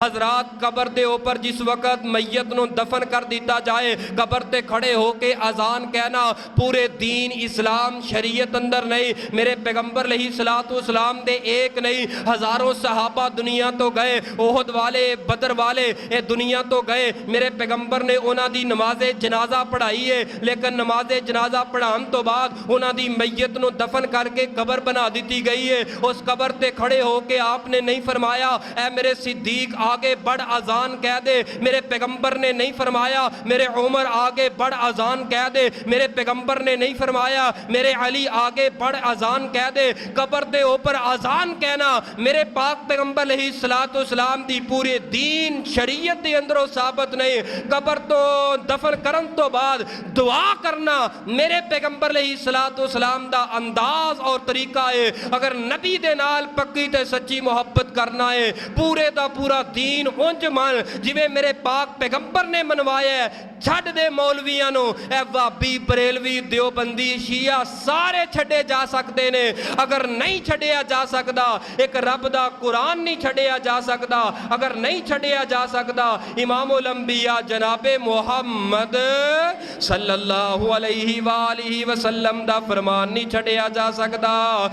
हजरात कबर के उपर जिस वक्त मैयत नूं दफन कर दिता जाए, कबर ते खड़े होके अजान कहना पूरे दीन इस्लाम शरीयत अंदर नहीं। मेरे पैगंबर अलैहिस्सलातु वस्सलाम दे एक नहीं हजारों सहाबा दुनिया तो गए, ओहद वाले बदर वाले ये दुनिया तो गए। मेरे पैगंबर ने उन्हां दी नमाजे जनाजा पढ़ाई है, लेकिन नमाजे जनाजा पढ़ाने तो बाद उन्हां दी मैयत नूं दफन करके कबर बना दी गई है। उस कबर ते खड़े होके आपने नहीं फरमाया ऐ मेरे सिद्दीक आगे बढ़ अजान कह दे। मेरे पैगंबर ने नहीं फरमाया मेरे उमर आगे बढ़ अजान कह दे। मेरे पैगंबर ने नहीं फरमाया मेरे अली आगे बढ़ अजान कह दे। कबर दे ऊपर अजान कहना मेरे पाक पैगंबर अलैहिस्सलातु वस्सलाम दी पूरे दीन शरीयत दे अंदरों साबित नहीं। कबर तो दफन करन तो बाद दुआ करना मेरे पैगंबर अलैहिस्सलातु वस्सलाम दा अंदाज और तरीका है। अगर नबी दे नाल पक्की ते सच्ची मोहब्बत करना है, पूरे दा पूरा दीन उंज मन जिवें मेरे पाक पैगंबर ने मनवाया है। छड्ड दे मौलवियां नूं, ए वाबी बरेलवी देवबंदी शिया सारे छड्डे जा सकते ने। अगर नहीं छड्डिया जा सकदा एक रब दा कुरान नहीं छड्डिया जा सकदा। अगर नहीं छड्डिया जा सकदा इमामुल अंबिया जनाबे मुहम्मद सल्लल्लाहु अलैहि वसल्लम दा फरमान नहीं छड्डिया जा सकदा।